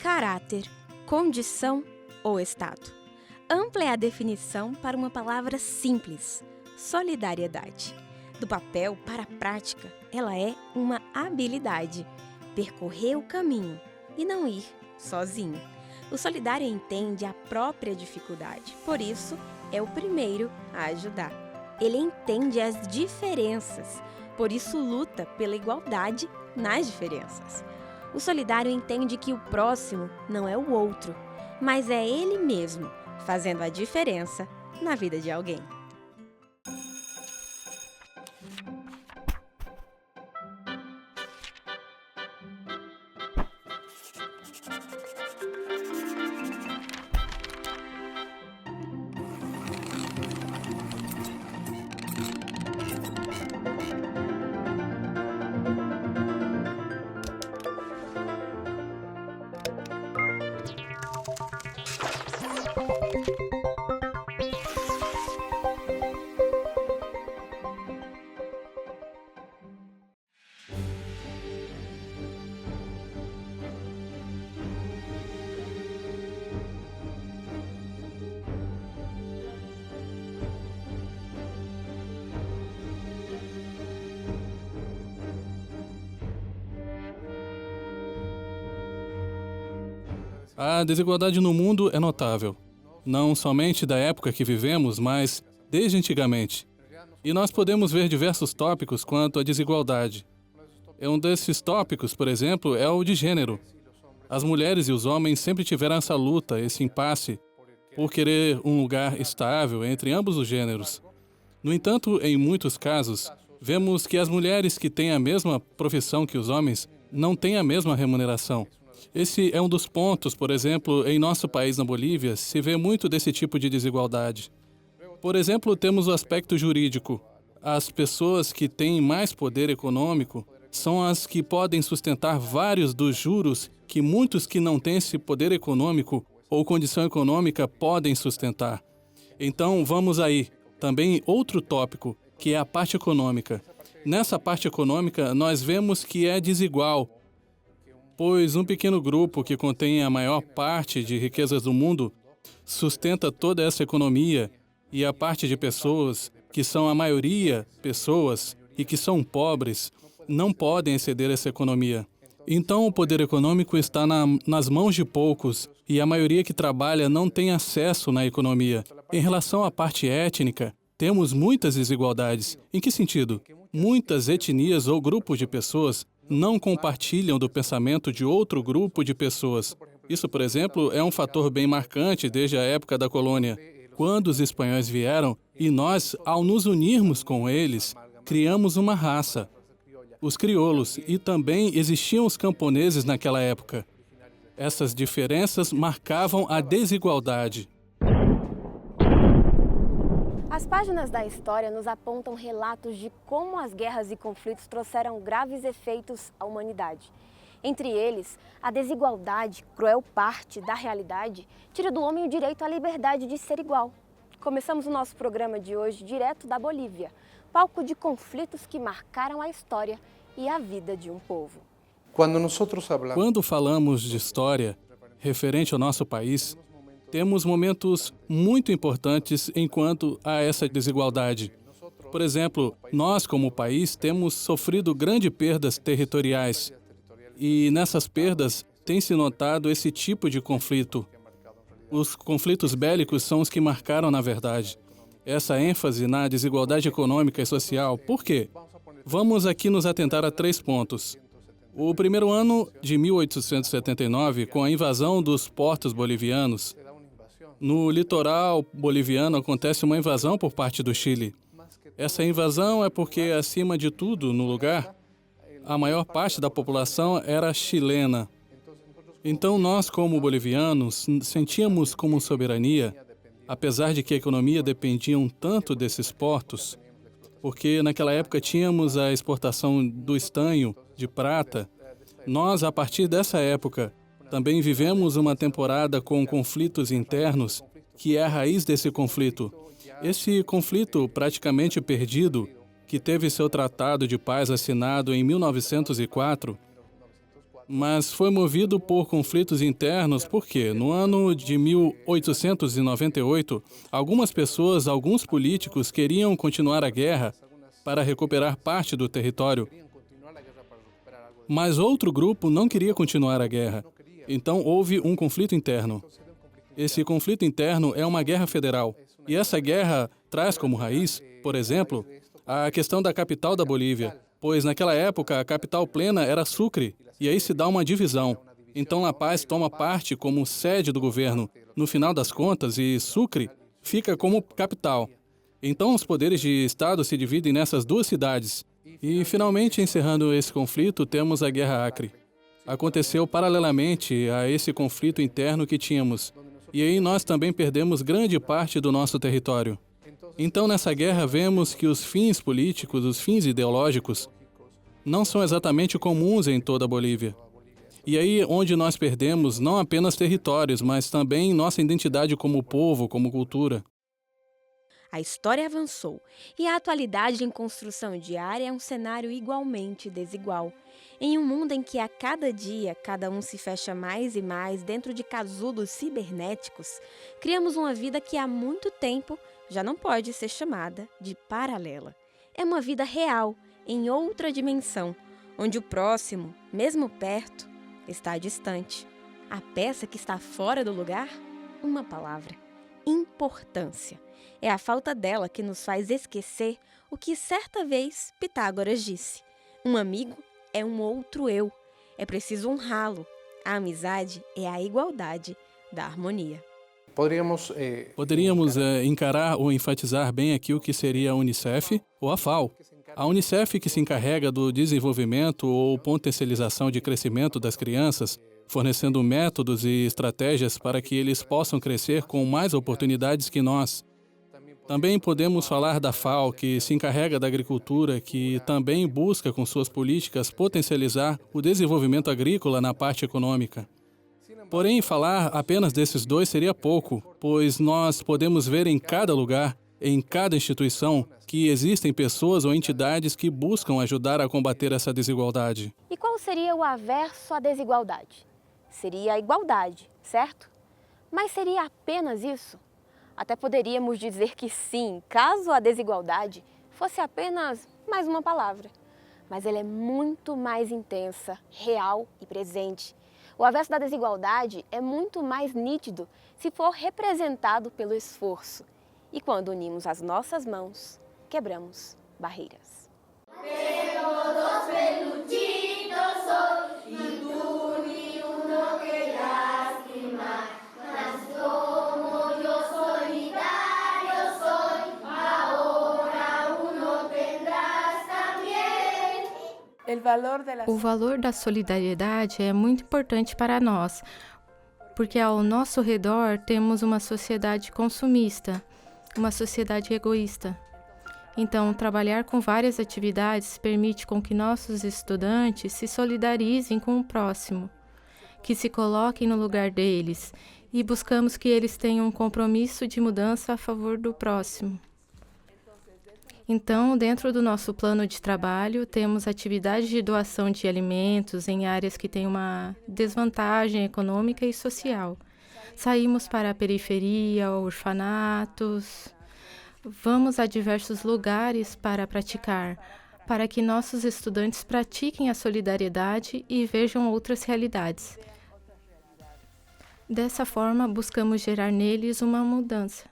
Caráter, condição ou estado. Ampla é a definição para uma palavra simples: solidariedade. Do papel para a prática, ela é uma habilidade, percorrer o caminho e não ir sozinho. O solidário entende a própria dificuldade, por isso é o primeiro a ajudar. Ele entende as diferenças, por isso luta pela igualdade nas diferenças. O solidário entende que o próximo não é o outro, mas é ele mesmo, fazendo a diferença na vida de alguém. A desigualdade no mundo é notável, não somente da época que vivemos, mas desde antigamente. E nós podemos ver diversos tópicos quanto à desigualdade. Um desses tópicos, por exemplo, é o de gênero. As mulheres e os homens sempre tiveram essa luta, esse impasse, por querer um lugar estável entre ambos os gêneros. No entanto, em muitos casos, vemos que as mulheres que têm a mesma profissão que os homens não têm a mesma remuneração. Esse é um dos pontos, por exemplo, em nosso país, na Bolívia, se vê muito desse tipo de desigualdade. Por exemplo, temos o aspecto jurídico. As pessoas que têm mais poder econômico são as que podem sustentar vários dos juros que muitos que não têm esse poder econômico ou condição econômica podem sustentar. Então, vamos aí. Também outro tópico, que é a parte econômica. Nessa parte econômica, nós vemos que é desigual, pois um pequeno grupo que contém a maior parte de riquezas do mundo sustenta toda essa economia e a parte de pessoas, que são a maioria pessoas e que são pobres, não podem exceder essa economia. Então o poder econômico está nas mãos de poucos e a maioria que trabalha não tem acesso na economia. Em relação à parte étnica, temos muitas desigualdades. Em que sentido? Muitas etnias ou grupos de pessoas não compartilham do pensamento de outro grupo de pessoas. Isso, por exemplo, é um fator bem marcante desde a época da colônia. Quando os espanhóis vieram e nós, ao nos unirmos com eles, criamos uma raça, os crioulos, e também existiam os camponeses naquela época. Essas diferenças marcavam a desigualdade. As páginas da história nos apontam relatos de como as guerras e conflitos trouxeram graves efeitos à humanidade. Entre eles, a desigualdade, cruel parte da realidade, tira do homem o direito à liberdade de ser igual. Começamos o nosso programa de hoje direto da Bolívia, palco de conflitos que marcaram a história e a vida de um povo. Quando falamos de história referente ao nosso país, temos momentos muito importantes enquanto a essa desigualdade. Por exemplo, nós, como país, temos sofrido grandes perdas territoriais. E nessas perdas tem se notado esse tipo de conflito. Os conflitos bélicos são os que marcaram, na verdade, essa ênfase na desigualdade econômica e social. Por quê? Vamos aqui nos atentar a 3 pontos. O primeiro ano de 1879, com a invasão dos portos bolivianos, no litoral boliviano acontece uma invasão por parte do Chile. Essa invasão é porque, acima de tudo, no lugar, a maior parte da população era chilena. Então, nós, como bolivianos, sentíamos como soberania, apesar de que a economia dependia um tanto desses portos, porque naquela época tínhamos a exportação do estanho, de prata. Nós, a partir dessa época, também vivemos uma temporada com conflitos internos, que é a raiz desse conflito. Esse conflito praticamente perdido, que teve seu tratado de paz assinado em 1904, mas foi movido por conflitos internos porque, no ano de 1898, algumas pessoas, alguns políticos queriam continuar a guerra para recuperar parte do território, mas outro grupo não queria continuar a guerra. Então houve um conflito interno. Esse conflito interno é uma guerra federal. E essa guerra traz como raiz, por exemplo, a questão da capital da Bolívia, pois naquela época a capital plena era Sucre, e aí se dá uma divisão. Então La Paz toma parte como sede do governo, no final das contas, e Sucre fica como capital. Então os poderes de Estado se dividem nessas duas cidades. E finalmente, encerrando esse conflito, temos a Guerra Acre. Aconteceu paralelamente a esse conflito interno que tínhamos. E aí nós também perdemos grande parte do nosso território. Então, nessa guerra, vemos que os fins políticos, os fins ideológicos, não são exatamente comuns em toda a Bolívia. E aí onde nós perdemos não apenas territórios, mas também nossa identidade como povo, como cultura. A história avançou e a atualidade em construção diária é um cenário igualmente desigual. Em um mundo em que a cada dia cada um se fecha mais e mais dentro de casulos cibernéticos, criamos uma vida que há muito tempo já não pode ser chamada de paralela. É uma vida real, em outra dimensão, onde o próximo, mesmo perto, está distante. A peça que está fora do lugar? Uma palavra: importância. É a falta dela que nos faz esquecer o que certa vez Pitágoras disse: um amigo é um outro eu. É preciso honrá-lo. A amizade é a igualdade da harmonia. Poderíamos encarar ou enfatizar bem aqui o que seria a Unicef ou a FAO. A Unicef, que se encarrega do desenvolvimento ou potencialização de crescimento das crianças, fornecendo métodos e estratégias para que eles possam crescer com mais oportunidades que nós. Também podemos falar da FAO, que se encarrega da agricultura, que também busca, com suas políticas, potencializar o desenvolvimento agrícola na parte econômica. Porém, falar apenas desses dois seria pouco, pois nós podemos ver em cada lugar, em cada instituição, que existem pessoas ou entidades que buscam ajudar a combater essa desigualdade. E qual seria o averso à desigualdade? Seria a igualdade, certo? Mas seria apenas isso? Até poderíamos dizer que sim, caso a desigualdade fosse apenas mais uma palavra. Mas ela é muito mais intensa, real e presente. O averso da desigualdade é muito mais nítido se for representado pelo esforço. E quando unimos as nossas mãos, quebramos barreiras. O valor da solidariedade é muito importante para nós, porque ao nosso redor temos uma sociedade consumista, uma sociedade egoísta. Então, trabalhar com várias atividades permite com que nossos estudantes se solidarizem com o próximo, que se coloquem no lugar deles, e buscamos que eles tenham um compromisso de mudança a favor do próximo. Então, dentro do nosso plano de trabalho, temos atividades de doação de alimentos em áreas que têm uma desvantagem econômica e social. Saímos para a periferia, orfanatos. Vamos a diversos lugares para praticar, para que nossos estudantes pratiquem a solidariedade e vejam outras realidades. Dessa forma, buscamos gerar neles uma mudança.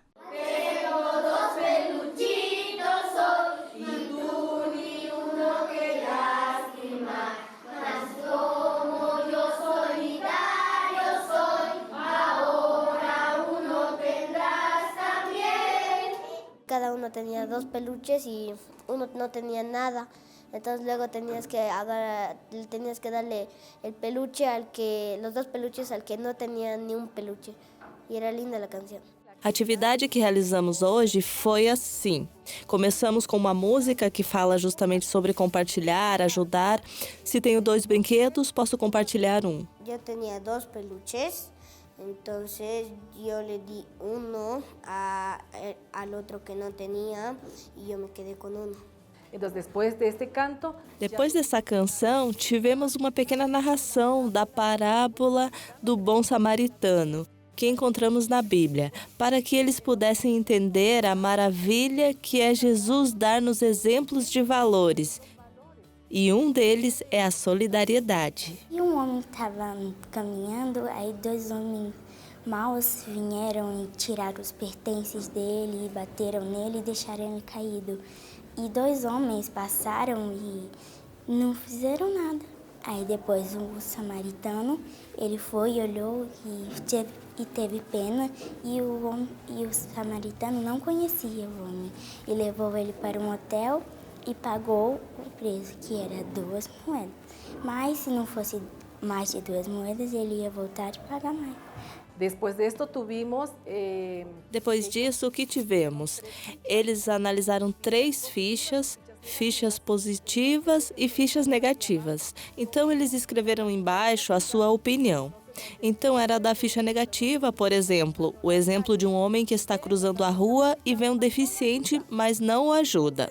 Cada uno tenía 2 peluches y uno no tenía nada. Entonces luego tenías que darle el peluche los 2 peluches al que no tenía ni un peluche. E era linda a canção. A atividade que realizamos hoje foi assim. Começamos com uma música que fala justamente sobre compartilhar, ajudar. Se tenho 2 brinquedos, posso compartilhar um. Eu tinha 2 peluches. Entonces yo le di uno al otro que no tenía y yo me quedé con uno. Depois dessa canção, tivemos uma pequena narração da parábola do bom samaritano, que encontramos na Bíblia, para que eles pudessem entender a maravilha que é Jesus dar-nos exemplos de valores. E um deles é a solidariedade. E um homem estava caminhando, aí 2 homens maus vieram e tiraram os pertences dele, bateram nele e deixaram ele caído. E 2 homens passaram e não fizeram nada. Aí depois o samaritano, ele foi, olhou e teve pena, e o samaritano não conhecia o homem. E levou ele para um hotel e pagou o preço, que era 2 moedas. Mas se não fosse mais de 2 moedas, ele ia voltar e pagar mais. Depois disso, o que tivemos? Eles analisaram 3 fichas positivas e fichas negativas. Então, eles escreveram embaixo a sua opinião. Então, era da ficha negativa, por exemplo, o exemplo de um homem que está cruzando a rua e vê um deficiente, mas não o ajuda.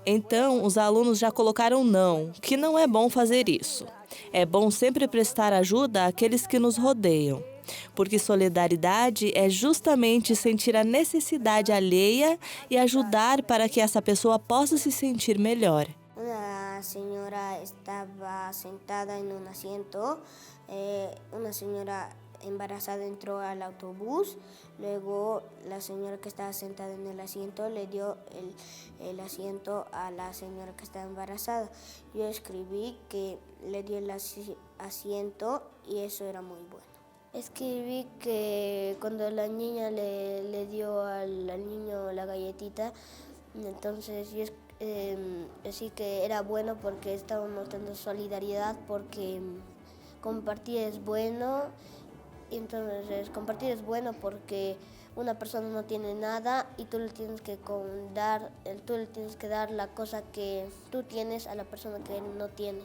Então, os alunos já colocaram não, que não é bom fazer isso. É bom sempre prestar ajuda àqueles que nos rodeiam, porque solidariedade é justamente sentir a necessidade alheia e ajudar para que essa pessoa possa se sentir melhor. Uma senhora estava sentada em um assento, uma senhora embarazada entró al autobús, luego la señora que estaba sentada en el asiento le dio el asiento a la señora que estaba embarazada. Yo escribí que le dio el asiento y eso era muy bueno. Escribí que cuando la niña le dio al niño la galletita, entonces yo así que era bueno porque estaba mostrando solidaridad, porque compartir es bueno. Entonces, compartir es bueno porque una persona no tiene nada y tú le tienes que dar la cosa que tú tienes a la persona que no tiene.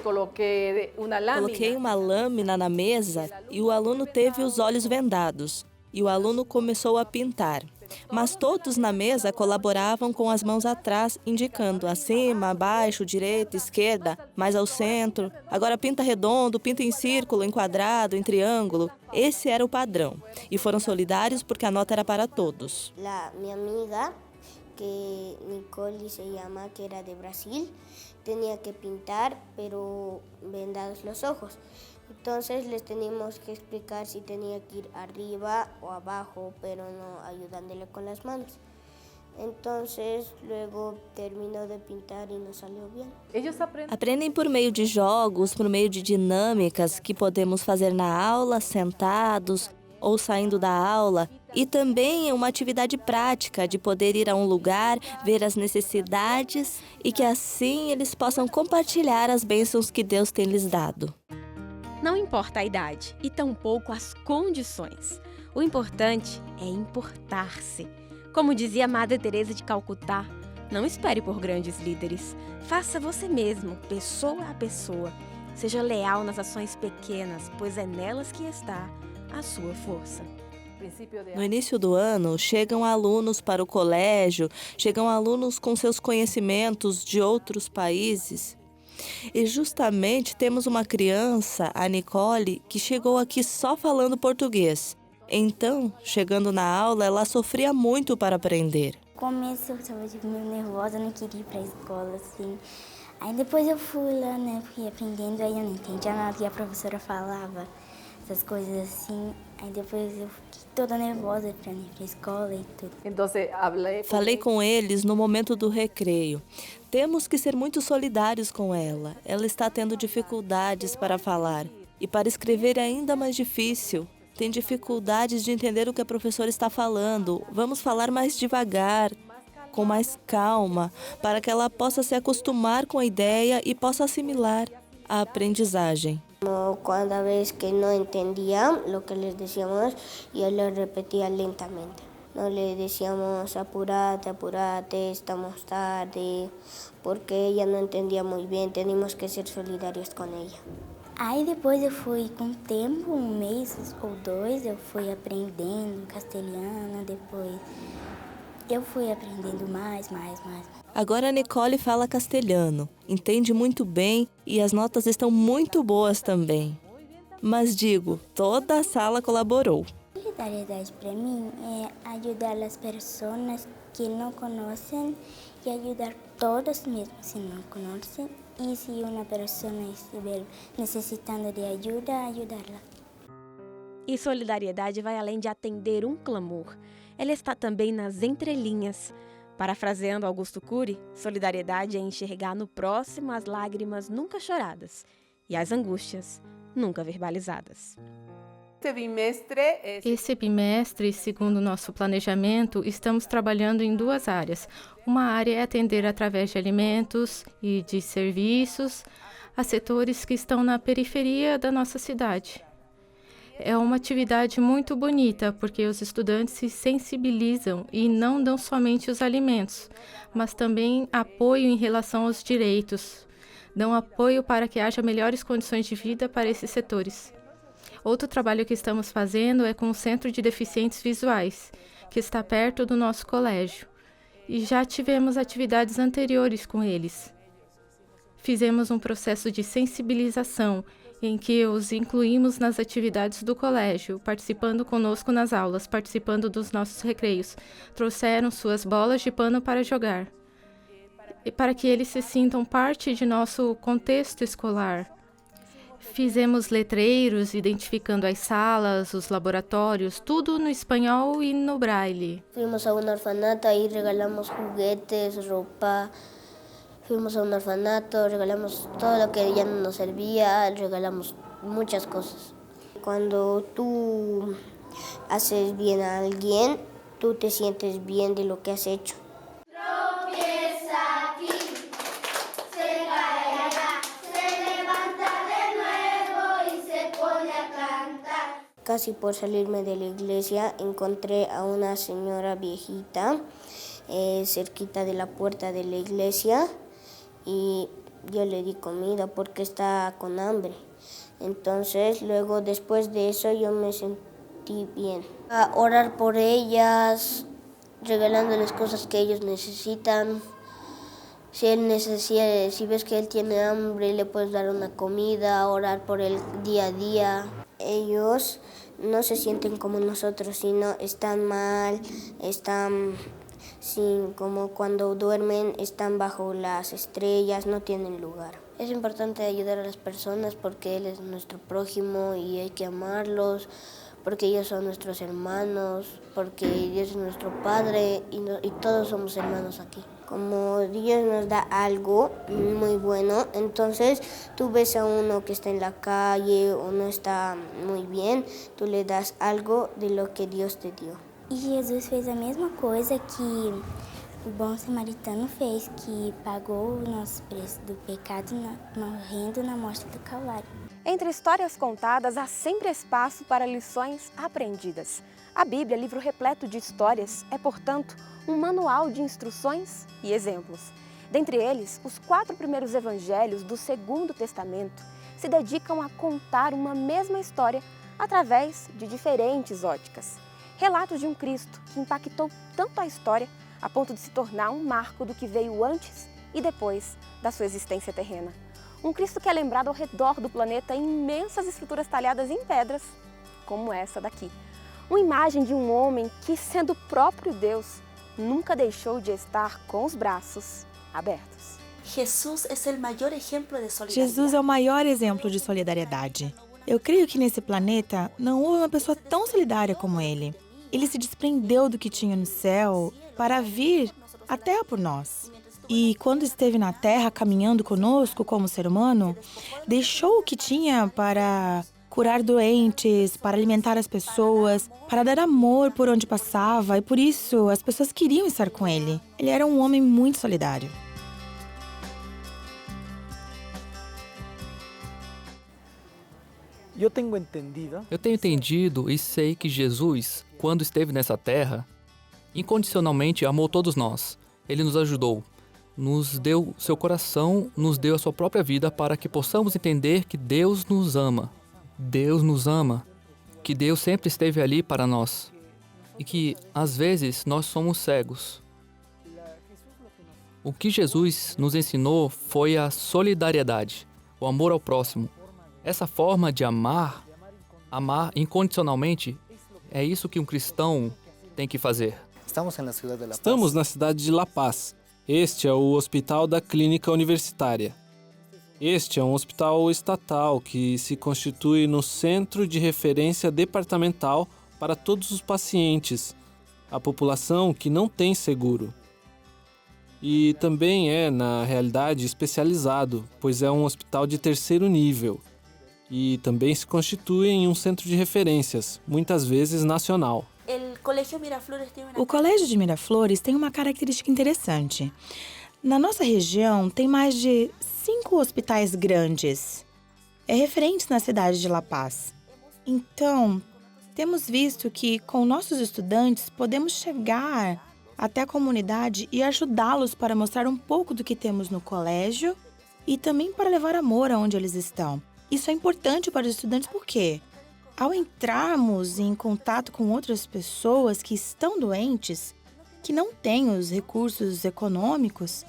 Coloquei uma lâmina na mesa e o aluno teve os olhos vendados. E o aluno começou a pintar. Mas todos na mesa colaboravam com as mãos atrás, indicando acima, abaixo, direita, esquerda, mais ao centro. Agora pinta redondo, pinta em círculo, em quadrado, em triângulo. Esse era o padrão. E foram solidários porque a nota era para todos. Minha amiga, que Nicole se llama, que era de Brasil, tenía que pintar, pero vendados los ojos. Entonces les teníamos que explicar si tenía que ir arriba o abajo, pero no ayudándole con las manos. Entonces luego terminó de pintar y nos salió bien. Aprendem por meio de jogos, por meio de dinâmicas que podemos fazer na aula, sentados ou saindo da aula. E também é uma atividade prática de poder ir a um lugar, ver as necessidades e que assim eles possam compartilhar as bênçãos que Deus tem lhes dado. Não importa a idade e tampouco as condições. O importante é importar-se. Como dizia Madre Teresa de Calcutá, não espere por grandes líderes. Faça você mesmo, pessoa a pessoa. Seja leal nas ações pequenas, pois é nelas que está a sua força. No início do ano, chegam alunos para o colégio, chegam alunos com seus conhecimentos de outros países. E justamente temos uma criança, a Nicole, que chegou aqui só falando português. Então, chegando na aula, ela sofria muito para aprender. No começo eu estava meio nervosa, não queria ir para a escola, assim. Aí depois eu fui lá, né, fui aprendendo, aí eu não entendia nada que a professora falava, essas coisas assim. Aí depois eu fiquei toda nervosa para ir para a escola e tudo. Falei com eles no momento do recreio. Temos que ser muito solidários com ela. Ela está tendo dificuldades para falar. E para escrever é ainda mais difícil. Tem dificuldades de entender o que a professora está falando. Vamos falar mais devagar, com mais calma, para que ela possa se acostumar com a ideia e possa assimilar a aprendizagem. Cada vez que no entendían lo que les decíamos, yo lo repetía lentamente. No le decíamos apúrate, apúrate, estamos tarde, porque ella no entendía muy bien, teníamos que ser solidarios con ella. Aí depois eu fui, com o tempo, 1 mês ou 2, eu fui aprendendo castelhano, depois eu fui aprendendo mais. Agora a Nicole fala castelhano, entende muito bem e as notas estão muito boas também. Mas digo, toda a sala colaborou. Solidariedade para mim é ajudar as pessoas que não conhecem e ajudar todos mesmo se não conhecem. E se uma pessoa estiver necessitando de ajuda, ajudá-la. E solidariedade vai além de atender um clamor. Ela está também nas entrelinhas. Parafraseando Augusto Cury, solidariedade é enxergar no próximo as lágrimas nunca choradas e as angústias nunca verbalizadas. Esse bimestre, segundo nosso planejamento, estamos trabalhando em 2 áreas. Uma área é atender através de alimentos e de serviços a setores que estão na periferia da nossa cidade. É uma atividade muito bonita, porque os estudantes se sensibilizam e não dão somente os alimentos, mas também apoio em relação aos direitos. Dão apoio para que haja melhores condições de vida para esses setores. Outro trabalho que estamos fazendo é com o Centro de Deficientes Visuais, que está perto do nosso colégio. E já tivemos atividades anteriores com eles. Fizemos um processo de sensibilização, em que os incluímos nas atividades do colégio, participando conosco nas aulas, participando dos nossos recreios. Trouxeram suas bolas de pano para jogar. E para que eles se sintam parte de nosso contexto escolar. Fizemos letreiros identificando as salas, os laboratórios, tudo no espanhol e no braille. Fuimos a un orfanato, ahí regalamos juguetes, ropa. Fuimos a un orfanato, regalamos todo lo que ya no nos servía, regalamos muchas cosas. Cuando tú haces bien a alguien, tú te sientes bien de lo que has hecho. Casi por salirme de la iglesia encontré a una señora viejita cerquita de la puerta de la iglesia y yo le di comida porque está con hambre. Entonces luego después de eso yo me sentí bien. A orar por ellas, regalándoles cosas que ellos necesitan. Si ves que él tiene hambre, le puedes dar una comida, orar por él día a día. Ellos no se sienten como nosotros, sino están mal, como cuando duermen, están bajo las estrellas, no tienen lugar. Es importante ayudar a las personas porque Él es nuestro prójimo y hay que amarlos, porque ellos son nuestros hermanos, porque Dios es nuestro Padre y todos somos hermanos aquí. Como Dios nos da algo muy bueno, entonces tú ves a uno que está en la calle o no está muy bien, tú le das algo de lo que Dios te dio. E Jesus fez a mesma coisa que o bom samaritano fez, que pagou o nosso preço do pecado morrendo na morte do Calvário. Entre histórias contadas, há sempre espaço para lições aprendidas. A Bíblia, livro repleto de histórias, é, portanto, um manual de instruções e exemplos. Dentre eles, os 4 primeiros evangelhos do Segundo Testamento se dedicam a contar uma mesma história através de diferentes óticas. Relatos de um Cristo que impactou tanto a história a ponto de se tornar um marco do que veio antes e depois da sua existência terrena. Um Cristo que é lembrado ao redor do planeta em imensas esculturas talhadas em pedras, como essa daqui. Uma imagem de um homem que, sendo o próprio Deus, nunca deixou de estar com os braços abertos. Jesus é o maior exemplo de solidariedade. Eu creio que nesse planeta não houve uma pessoa tão solidária como ele. Ele se desprendeu do que tinha no céu para vir até por nós. E quando esteve na Terra caminhando conosco como ser humano, deixou o que tinha para curar doentes, para alimentar as pessoas, para dar amor por onde passava, e por isso as pessoas queriam estar com ele. Ele era um homem muito solidário. Eu tenho entendido e sei que Jesus, quando esteve nessa terra, incondicionalmente amou todos nós. Ele nos ajudou. nos deu seu coração, nos deu a sua própria vida para que possamos entender que Deus nos ama. Deus nos ama, que Deus sempre esteve ali para nós e que, às vezes, nós somos cegos. O que Jesus nos ensinou foi a solidariedade, o amor ao próximo. Essa forma de amar incondicionalmente, é isso que um cristão tem que fazer. Estamos na cidade de La Paz. Este é o Hospital da Clínica Universitária. Este é um hospital estatal que se constitui no centro de referência departamental para todos os pacientes, a população que não tem seguro. E também é, na realidade, especializado, pois é um hospital de terceiro nível. E também se constitui em um centro de referências, muitas vezes nacional. O Colégio de Miraflores tem uma característica interessante. Na nossa região, tem mais de 5 hospitais grandes, referentes na cidade de La Paz. Então, temos visto que, com nossos estudantes, podemos chegar até a comunidade e ajudá-los para mostrar um pouco do que temos no colégio e também para levar amor aonde eles estão. Isso é importante para os estudantes porque, ao entrarmos em contato com outras pessoas que estão doentes, que não têm os recursos econômicos,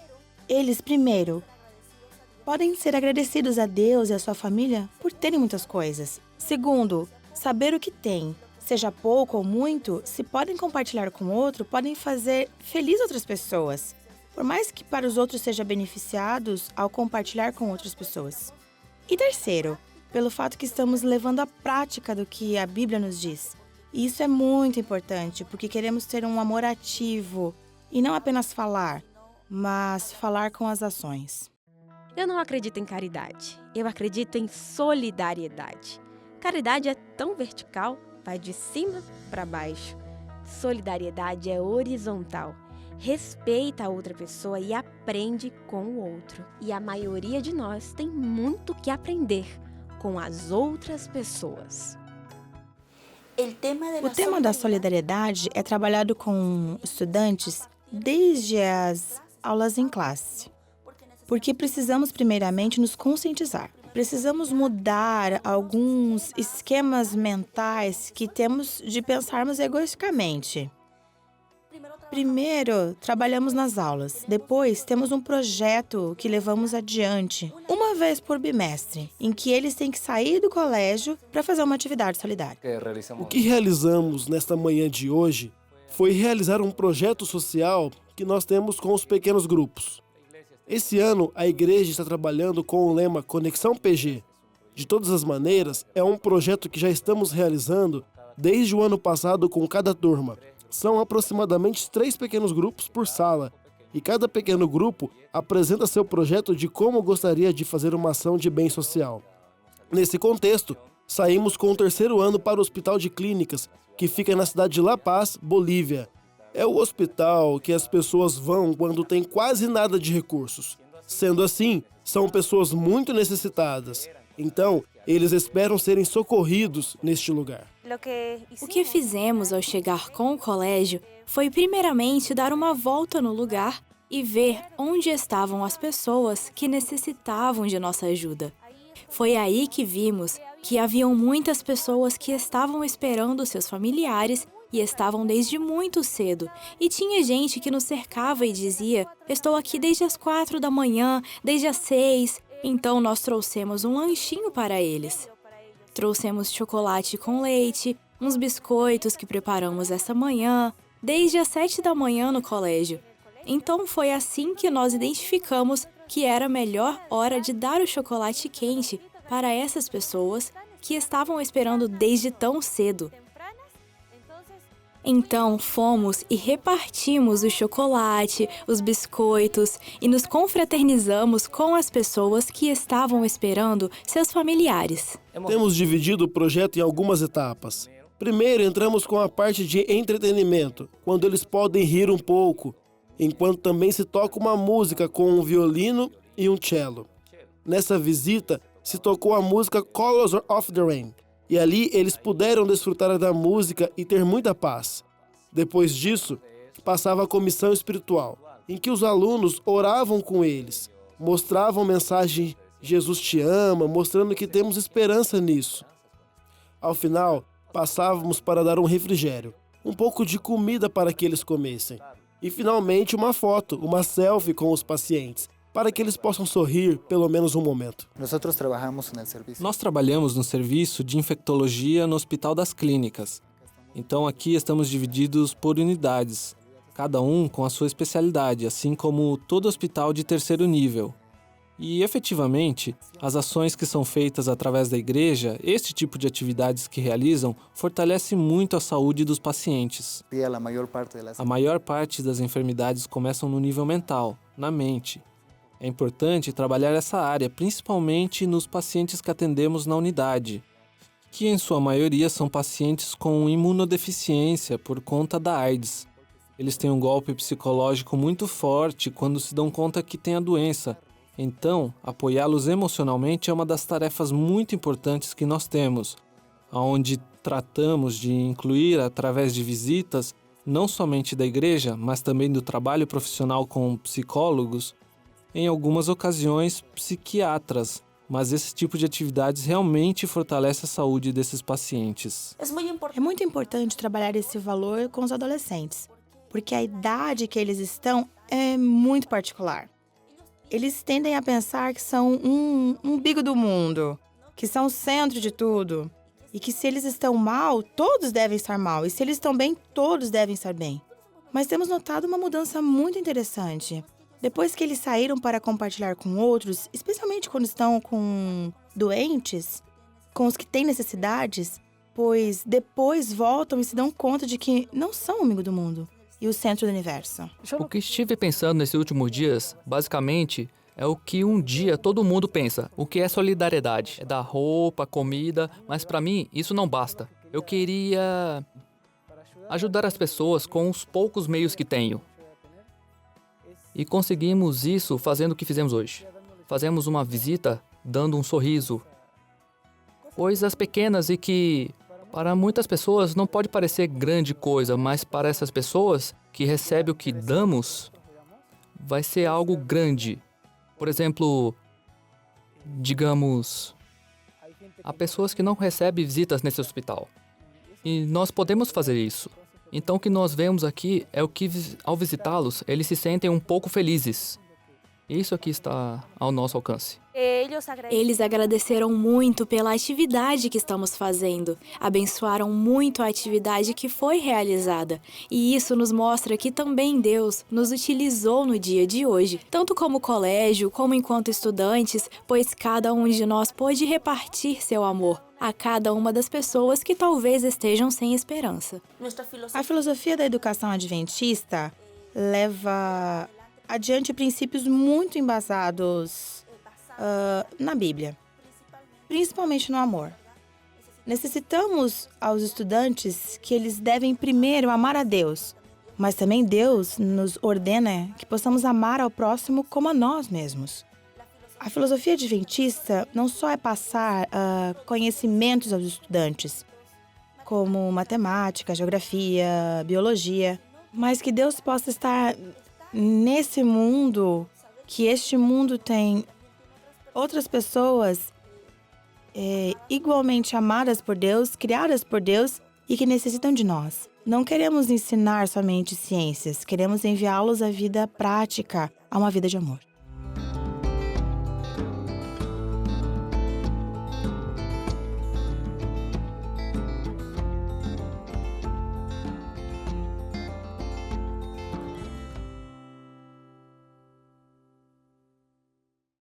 eles, primeiro, podem ser agradecidos a Deus e a sua família por terem muitas coisas. Segundo, saber o que têm, seja pouco ou muito, se podem compartilhar com outro, podem fazer feliz outras pessoas, por mais que para os outros sejam beneficiados ao compartilhar com outras pessoas. E terceiro, pelo fato que estamos levando à prática do que a Bíblia nos diz. E isso é muito importante, porque queremos ter um amor ativo e não apenas falar, mas falar com as ações. Eu não acredito em caridade, eu acredito em solidariedade. Caridade é tão vertical, vai de cima para baixo. Solidariedade é horizontal. Respeita a outra pessoa e aprende com o outro. E a maioria de nós tem muito que aprender com as outras pessoas. O tema da solidariedade é trabalhado com estudantes desde as aulas em classe. Porque precisamos primeiramente nos conscientizar. Precisamos mudar alguns esquemas mentais que temos de pensarmos egoisticamente. Primeiro, trabalhamos nas aulas. Depois, temos um projeto que levamos adiante, uma vez por bimestre, em que eles têm que sair do colégio para fazer uma atividade solidária. O que realizamos nesta manhã de hoje foi realizar um projeto social que nós temos com os pequenos grupos. Esse ano, a igreja está trabalhando com o lema Conexão PG. De todas as maneiras, é um projeto que já estamos realizando desde o ano passado com cada turma. São aproximadamente 3 pequenos grupos por sala, e cada pequeno grupo apresenta seu projeto de como gostaria de fazer uma ação de bem social. Nesse contexto, saímos com o 3º ano para o Hospital de Clínicas, que fica na cidade de La Paz, Bolívia. É o hospital que as pessoas vão quando tem quase nada de recursos. Sendo assim, são pessoas muito necessitadas. Então, eles esperam serem socorridos neste lugar. O que fizemos ao chegar com o colégio foi primeiramente dar uma volta no lugar e ver onde estavam as pessoas que necessitavam de nossa ajuda. Foi aí que vimos que haviam muitas pessoas que estavam esperando seus familiares e estavam desde muito cedo. E tinha gente que nos cercava e dizia: "Estou aqui desde as 4 da manhã, desde as 6. Então nós trouxemos um lanchinho para eles. Trouxemos chocolate com leite, uns biscoitos que preparamos essa manhã, desde as 7 da manhã no colégio. Então foi assim que nós identificamos que era a melhor hora de dar o chocolate quente para essas pessoas que estavam esperando desde tão cedo. Então fomos e repartimos o chocolate, os biscoitos e nos confraternizamos com as pessoas que estavam esperando seus familiares. Temos dividido o projeto em algumas etapas. Primeiro, entramos com a parte de entretenimento, quando eles podem rir um pouco, enquanto também se toca uma música com um violino e um cello. Nessa visita, se tocou a música Colors of the Rain, e ali eles puderam desfrutar da música e ter muita paz. Depois disso, passava a comissão espiritual. em que os alunos oravam com eles, mostravam mensagem Jesus te ama, mostrando que temos esperança nisso. Ao final, passávamos para dar um refrigério, um pouco de comida para que eles comessem. E finalmente uma foto, uma selfie com os pacientes, para que eles possam sorrir pelo menos um momento. Nós trabalhamos no serviço de infectologia no Hospital das Clínicas. Então aqui estamos divididos por unidades, cada um com a sua especialidade, assim como todo hospital de terceiro nível. E, efetivamente, as ações que são feitas através da igreja, este tipo de atividades que realizam, fortalece muito a saúde dos pacientes. A maior parte das enfermidades começam no nível mental, na mente. É importante trabalhar essa área, principalmente nos pacientes que atendemos na unidade, que em sua maioria são pacientes com imunodeficiência por conta da AIDS. Eles têm um golpe psicológico muito forte quando se dão conta que têm a doença. Então, apoiá-los emocionalmente é uma das tarefas muito importantes que nós temos, onde tratamos de incluir, através de visitas, não somente da igreja, mas também do trabalho profissional com psicólogos, em algumas ocasiões psiquiatras, mas esse tipo de atividades realmente fortalece a saúde desses pacientes. É muito importante trabalhar esse valor com os adolescentes, porque a idade que eles estão é muito particular. Eles tendem a pensar que são um umbigo do mundo, que são o centro de tudo, e que se eles estão mal, todos devem estar mal, e se eles estão bem, todos devem estar bem. Mas temos notado uma mudança muito interessante. Depois que eles saíram para compartilhar com outros, especialmente quando estão com doentes, com os que têm necessidades, pois depois voltam e se dão conta de que não são o umbigo do mundo e o centro do universo. O que estive pensando nesses últimos dias, basicamente, é o que um dia todo mundo pensa. O que é solidariedade? É dar roupa, comida, mas para mim isso não basta. Eu queria ajudar as pessoas com os poucos meios que tenho. E conseguimos isso fazendo o que fizemos hoje. Fazemos uma visita dando um sorriso. Coisas pequenas e que, para muitas pessoas, não pode parecer grande coisa, mas para essas pessoas que recebem o que damos, vai ser algo grande. Por exemplo, digamos, há pessoas que não recebem visitas nesse hospital. E nós podemos fazer isso. Então o que nós vemos aqui é o que, ao visitá-los, eles se sentem um pouco felizes. Isso aqui está ao nosso alcance. Eles agradeceram muito pela atividade que estamos fazendo, abençoaram muito a atividade que foi realizada. E isso nos mostra que também Deus nos utilizou no dia de hoje, tanto como colégio, como enquanto estudantes, pois cada um de nós pôde repartir seu amor a cada uma das pessoas que talvez estejam sem esperança. A filosofia da educação adventista leva adiante princípios muito embasados na Bíblia, principalmente no amor. Necessitamos aos estudantes que eles devem primeiro amar a Deus, mas também Deus nos ordena que possamos amar ao próximo como a nós mesmos. A filosofia adventista não só é passar conhecimentos aos estudantes, como matemática, geografia, biologia, mas que Deus possa estar nesse mundo, que este mundo tem outras pessoas igualmente amadas por Deus, criadas por Deus e que necessitam de nós. Não queremos ensinar somente ciências, queremos enviá-los à vida prática, a uma vida de amor.